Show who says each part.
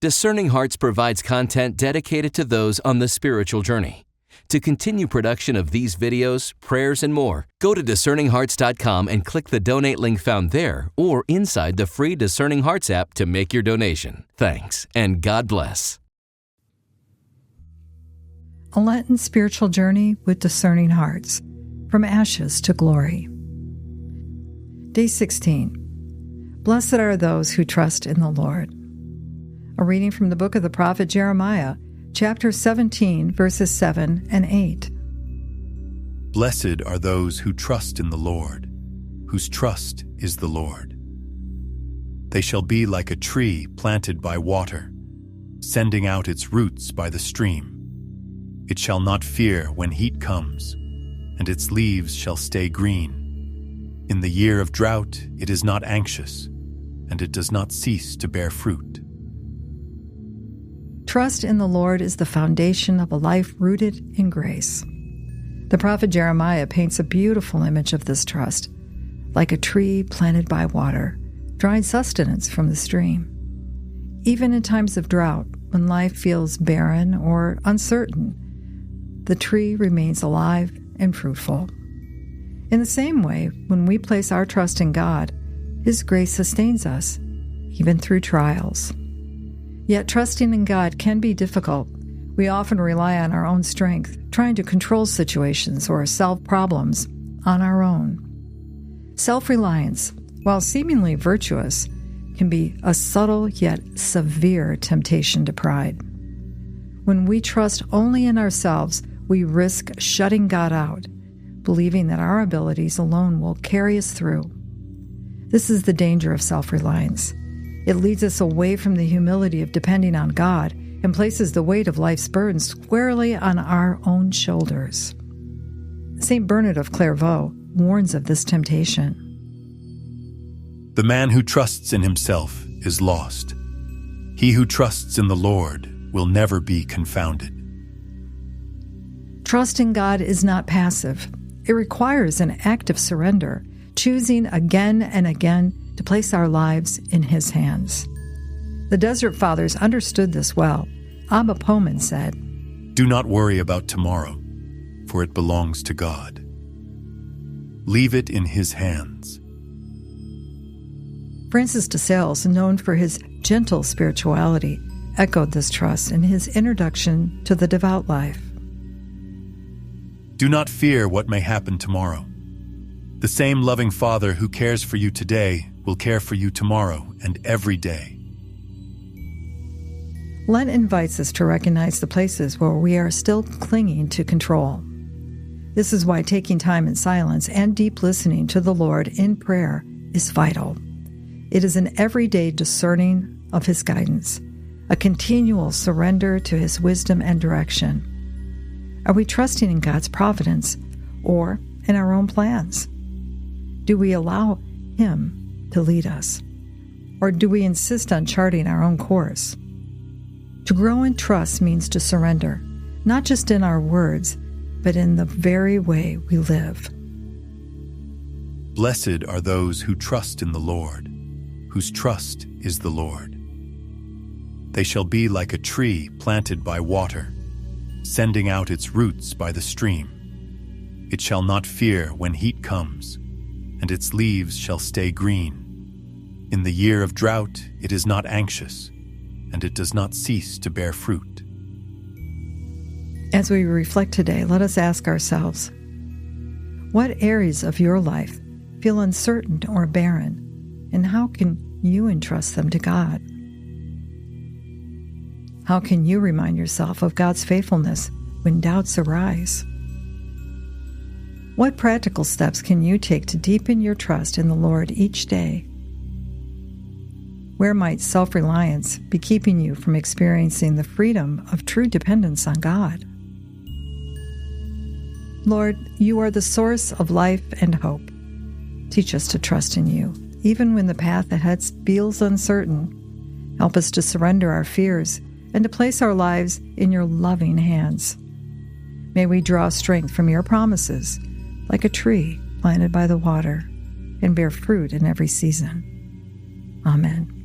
Speaker 1: Discerning Hearts provides content dedicated to those on the spiritual journey. To continue production of these videos, prayers, and more, go to discerninghearts.com and click the donate link found there or inside the free Discerning Hearts app to make your donation. Thanks, and God bless.
Speaker 2: A Lenten Spiritual Journey with Discerning Hearts, From Ashes to Glory. Day 16. Blessed are those who trust in the Lord. A reading from the book of the prophet Jeremiah, chapter 17, verses 7 and 8.
Speaker 3: Blessed are those who trust in the Lord, whose trust is the Lord. They shall be like a tree planted by water, sending out its roots by the stream. It shall not fear when heat comes, and its leaves shall stay green. In the year of drought it is not anxious, and it does not cease to bear fruit.
Speaker 2: Trust in the Lord is the foundation of a life rooted in grace. The prophet Jeremiah paints a beautiful image of this trust, like a tree planted by water, drawing sustenance from the stream. Even in times of drought, when life feels barren or uncertain, the tree remains alive and fruitful. In the same way, when we place our trust in God, His grace sustains us, even through trials. Yet trusting in God can be difficult. We often rely on our own strength, trying to control situations or solve problems on our own. Self-reliance, while seemingly virtuous, can be a subtle yet severe temptation to pride. When we trust only in ourselves, we risk shutting God out, believing that our abilities alone will carry us through. This is the danger of self-reliance. It leads us away from the humility of depending on God and places the weight of life's burdens squarely on our own shoulders. St. Bernard of Clairvaux warns of this temptation.
Speaker 3: The man who trusts in himself is lost. He who trusts in the Lord will never be confounded.
Speaker 2: Trust in God is not passive. It requires an active surrender, choosing again and again to place our lives in His hands. The Desert Fathers understood this well. Abba Poman said,
Speaker 3: "Do not worry about tomorrow, for it belongs to God. Leave it in His hands."
Speaker 2: Francis de Sales, known for his gentle spirituality, echoed this trust in his introduction to the devout life.
Speaker 3: Do not fear what may happen tomorrow. The same loving Father who cares for you today will care for you tomorrow and every day.
Speaker 2: Lent invites us to recognize the places where we are still clinging to control. This is why taking time in silence and deep listening to the Lord in prayer is vital. It is an everyday discerning of His guidance, a continual surrender to His wisdom and direction. Are we trusting in God's providence or in our own plans? Do we allow Him to lead us? Or do we insist on charting our own course? To grow in trust means to surrender, not just in our words, but in the very way we live.
Speaker 3: Blessed are those who trust in the Lord, whose trust is the Lord. They shall be like a tree planted by water, sending out its roots by the stream. It shall not fear when heat comes, and its leaves shall stay green. In the year of drought it is not anxious, and it does not cease to bear fruit.
Speaker 2: As we reflect today, let us ask ourselves, what areas of your life feel uncertain or barren, and how can you entrust them to God? How can you remind yourself of God's faithfulness when doubts arise? What practical steps can you take to deepen your trust in the Lord each day? Where might self-reliance be keeping you from experiencing the freedom of true dependence on God? Lord, you are the source of life and hope. Teach us to trust in you, even when the path ahead feels uncertain. Help us to surrender our fears and to place our lives in your loving hands. May we draw strength from your promises, like a tree planted by the water, and bear fruit in every season. Amen.